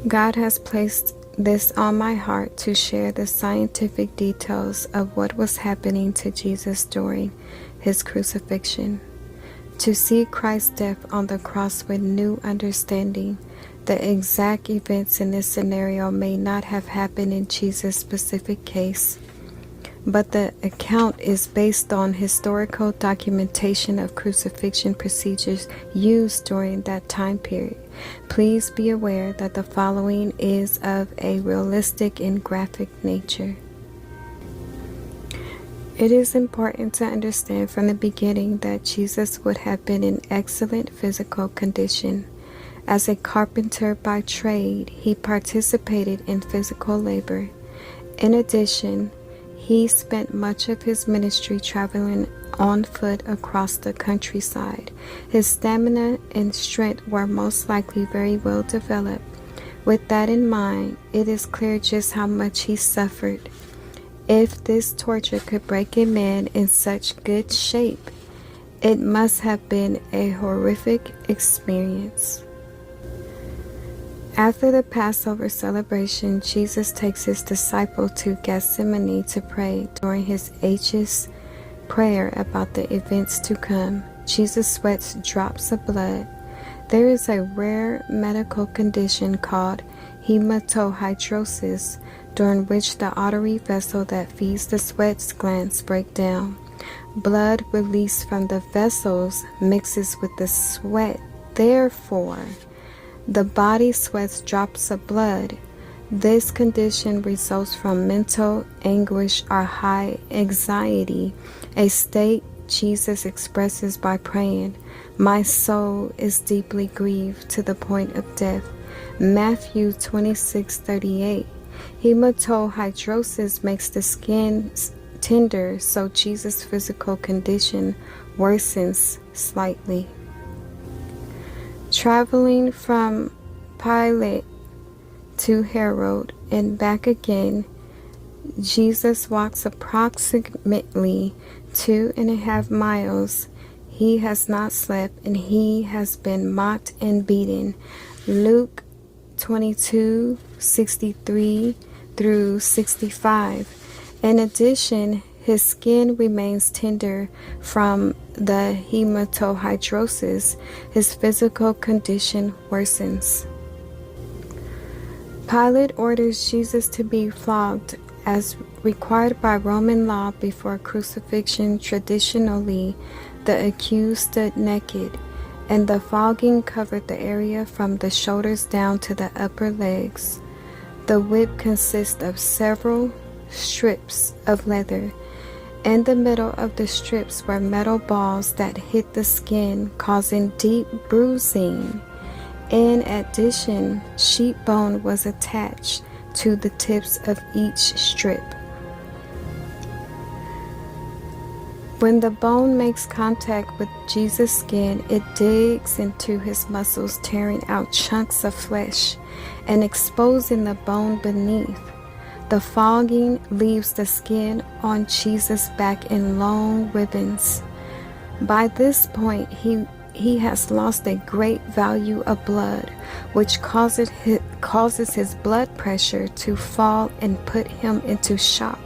God has placed this on my heart to share the scientific details of what was happening to Jesus during his crucifixion. To see Christ's death on the cross with new understanding, the exact events in this scenario may not have happened in Jesus' specific case, but the account is based on historical documentation of crucifixion procedures used during that time period. Please be aware that the following is of a realistic and graphic nature. It is important to understand from the beginning that Jesus would have been in excellent physical condition. As a carpenter by trade, he participated in physical labor. In addition, he spent much of his ministry traveling on foot across the countryside. His stamina and strength were most likely very well developed. With that in mind, it is clear just how much he suffered. If this torture could break a man in such good shape, it must have been a horrific experience. After the Passover celebration, Jesus takes his disciple to Gethsemane to pray. During his anxious prayer about the events to come, Jesus sweats drops of blood. There is a rare medical condition called hematohydrosis, during which the artery vessel that feeds the sweat glands break down. Blood released from the vessels mixes with the sweat. Therefore, the body sweats drops of blood. This condition results from mental anguish or high anxiety, a state Jesus expresses by praying, "My soul is deeply grieved to the point of death." Matthew 26:38. Hematohydrosis makes the skin tender, so Jesus' physical condition worsens slightly. Traveling from Pilate to Herod and back again, Jesus walks approximately 2.5 miles. He has not slept, and he has been mocked and beaten. Luke 22:63 through 65. In addition, his skin remains tender from the hematohydrosis. His physical condition worsens. Pilate orders Jesus to be flogged as required by Roman law before crucifixion. Traditionally, the accused stood naked, and the flogging covered the area from the shoulders down to the upper legs. The whip consists of several strips of leather. In the middle of the strips were metal balls that hit the skin, causing deep bruising. In addition, sheep bone was attached to the tips of each strip. When the bone makes contact with Jesus' skin, it digs into his muscles, tearing out chunks of flesh and exposing the bone beneath. The flogging leaves the skin on Jesus' back in long ribbons. By this point, he has lost a great value of blood, which causes his blood pressure to fall and put him into shock.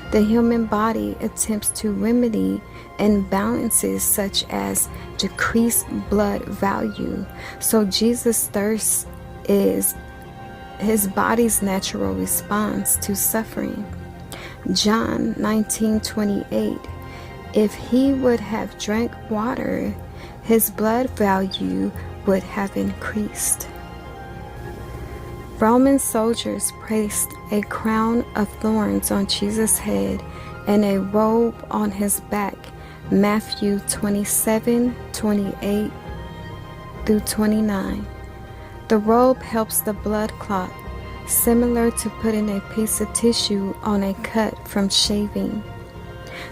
The human body attempts to remedy imbalances such as decreased blood value. So Jesus' thirst is his body's natural response to suffering. John 19:28. If he would have drank water, his blood value would have increased. Roman soldiers placed a crown of thorns on Jesus' head and a robe on his back. Matthew 27:28 through 29. The robe helps the blood clot, similar to putting a piece of tissue on a cut from shaving.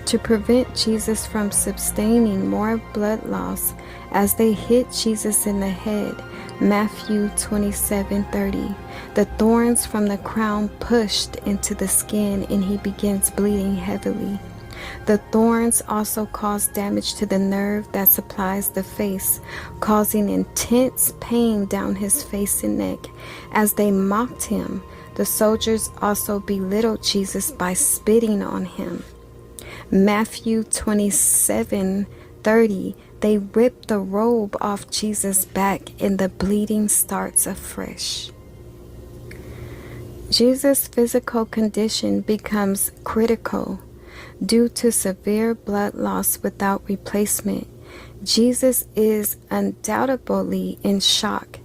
To prevent Jesus from sustaining more blood loss as they hit Jesus in the head, Matthew 27:30, the thorns from the crown pushed into the skin and he begins bleeding heavily. The thorns also caused damage to the nerve that supplies the face, causing intense pain down his face and neck. As they mocked him, the soldiers also belittled Jesus by spitting on him. Matthew 27:30, they ripped the robe off Jesus' back and the bleeding starts afresh. Jesus' physical condition becomes critical due to severe blood loss without replacement. Jesus is undoubtedly in shock.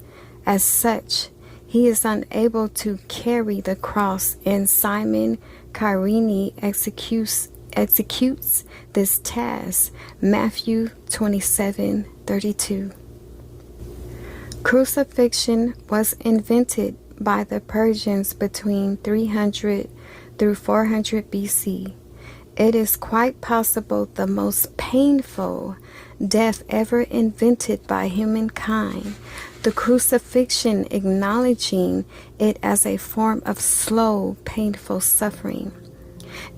As such, he is unable to carry the cross, and Simon Kyrene executes this task. Matthew 27:32. Crucifixion was invented by the Persians between 300 through 400 BC. It is quite possible the most painful death ever invented by humankind. The crucifixion, acknowledging it as a form of slow, painful suffering.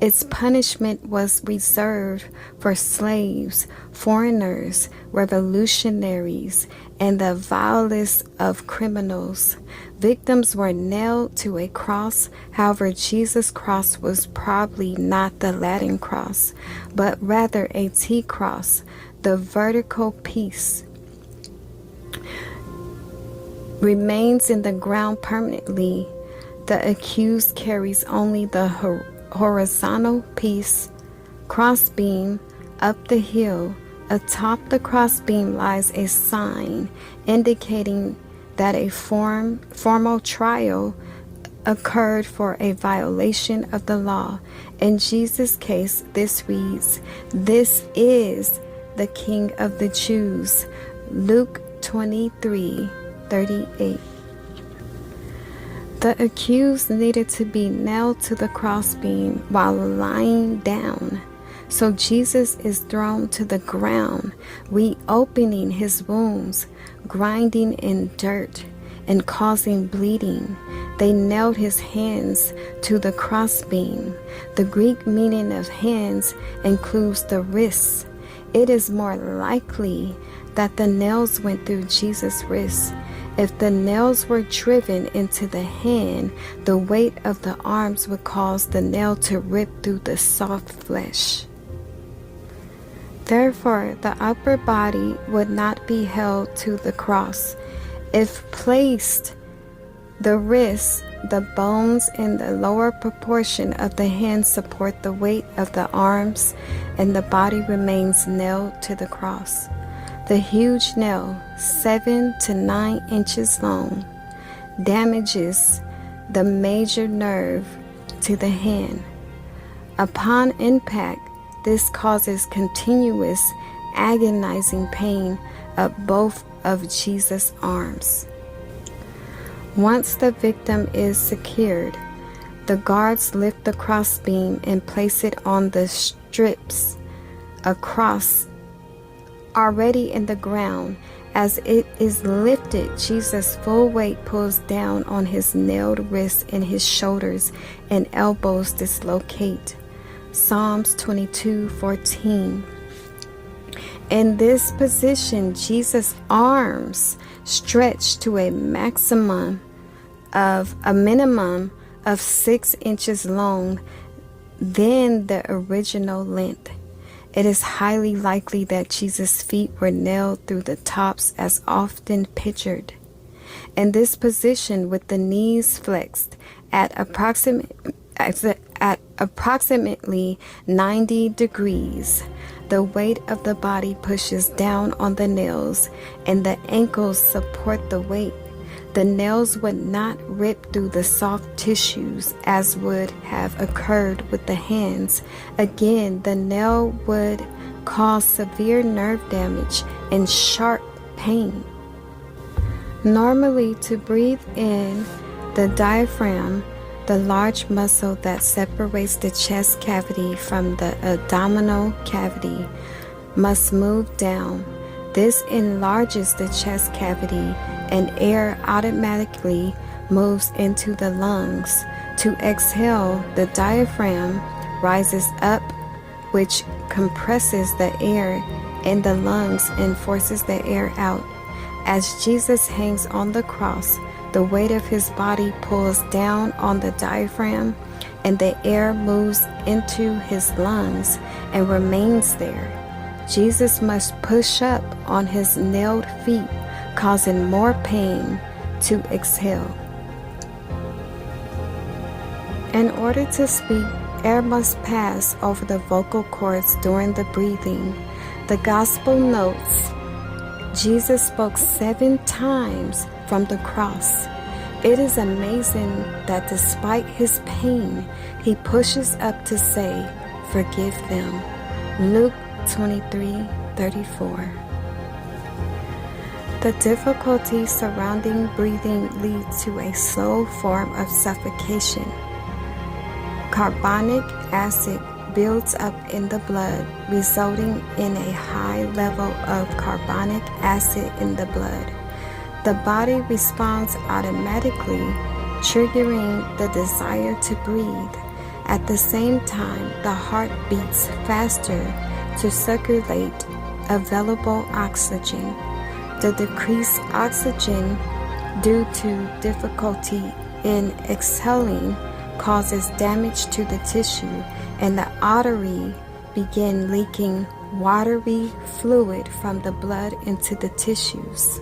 Its punishment was reserved for slaves, foreigners, revolutionaries, and the vilest of criminals. Victims were nailed to a cross. However, Jesus' cross was probably not the Latin cross, but rather a T-cross, the vertical piece remains in the ground permanently. The accused carries only the horizontal piece, crossbeam, up the hill. Atop the crossbeam lies a sign indicating that a formal trial occurred for a violation of the law. In Jesus' case, this reads, "This is the King of the Jews." Luke 23:38. The accused needed to be nailed to the crossbeam while lying down. So Jesus is thrown to the ground, reopening his wounds, grinding in dirt, and causing bleeding. They nailed his hands to the crossbeam. The Greek meaning of hands includes the wrists. It is more likely that the nails went through Jesus' wrists. If the nails were driven into the hand, the weight of the arms would cause the nail to rip through the soft flesh. Therefore, the upper body would not be held to the cross. If placed, the wrists, the bones, and the lower proportion of the hand support the weight of the arms, and the body remains nailed to the cross. The huge nail, 7 to 9 inches long, damages the major nerve to the hand. Upon impact, this causes continuous, agonizing pain of both of Jesus' arms. Once the victim is secured, the guards lift the crossbeam and place it on the strips across already in the ground. As it is lifted, Jesus' full weight pulls down on his nailed wrists, and his shoulders and elbows dislocate. Psalms 22:14. In this position, Jesus' arms stretch to a minimum of 6 inches long than the original length. It is highly likely that Jesus' feet were nailed through the tops as often pictured. In this position, with the knees flexed at approximately 90 degrees, the weight of the body pushes down on the nails, and the ankles support the weight. The nails would not rip through the soft tissues as would have occurred with the hands. Again, the nail would cause severe nerve damage and sharp pain. Normally, to breathe in, the diaphragm, the large muscle that separates the chest cavity from the abdominal cavity, must move down. This enlarges the chest cavity, and air automatically moves into the lungs. To exhale, the diaphragm rises up which compresses the air in the lungs and forces the air out. As Jesus hangs on the cross, the weight of his body pulls down on the diaphragm, and the air moves into his lungs and remains there. Jesus must push up on his nailed feet, causing more pain to exhale. In order to speak, air must pass over the vocal cords during the breathing. The gospel notes Jesus spoke 7 times from the cross. It is amazing that despite his pain, he pushes up to say, "Forgive them." Luke 23:34. The difficulty surrounding breathing leads to a slow form of suffocation. Carbonic acid builds up in the blood, resulting in a high level of carbonic acid in the blood. The body responds automatically, triggering the desire to breathe. At the same time, the heart beats faster to circulate available oxygen. The decreased oxygen due to difficulty in exhaling causes damage to the tissue, and the artery begin leaking watery fluid from the blood into the tissues.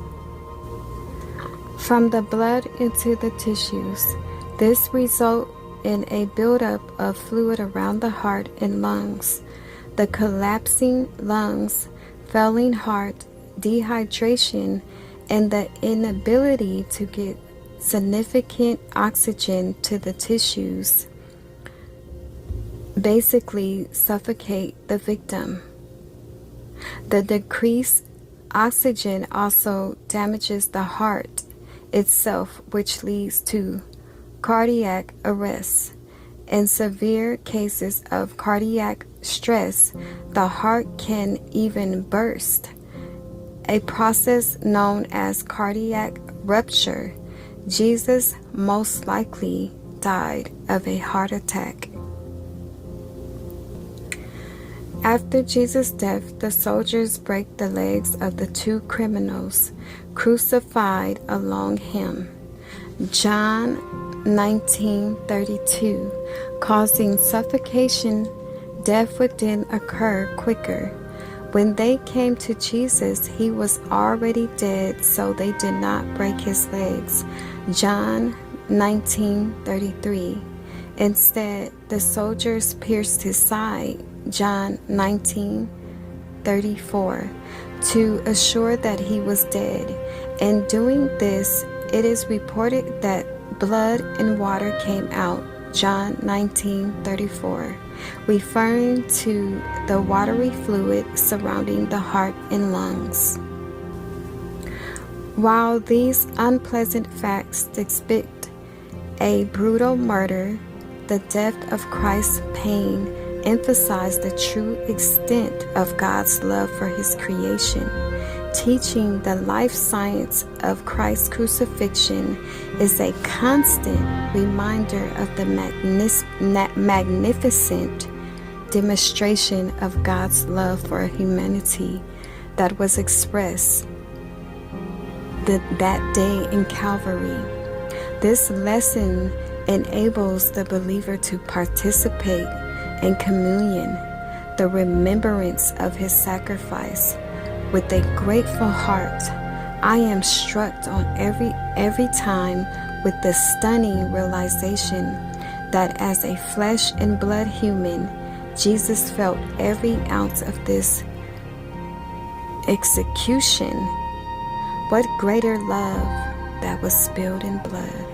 From the blood into the tissues, this results in a buildup of fluid around the heart and lungs. The collapsing lungs, failing heart, dehydration, and the inability to get significant oxygen to the tissues basically suffocate the victim. The decreased oxygen also damages the heart itself, which leads to cardiac arrest. In severe cases of cardiac stress, the heart can even burst, a process known as cardiac rupture. Jesus most likely died of a heart attack. After Jesus' death, the soldiers break the legs of the 2 criminals crucified along him. John 19:32, causing suffocation. Death would then occur quicker. When they came to Jesus, he was already dead, so they did not break his legs. John 19:33. Instead, the soldiers pierced his side. John 19:34, to assure that he was dead. In doing this, it is reported that blood and water came out. John 19:34, referring to the watery fluid surrounding the heart and lungs. While these unpleasant facts depict a brutal murder, the depth of Christ's pain emphasized the true extent of God's love for his creation. Teaching the life science of Christ's crucifixion is a constant reminder of the magnificent demonstration of God's love for humanity that was expressed that day in Calvary. This lesson enables the believer to participate in communion, the remembrance of his sacrifice. With a grateful heart, I am struck on every time with the stunning realization that as a flesh and blood human, Jesus felt every ounce of this execution. What greater love that was spilled in blood.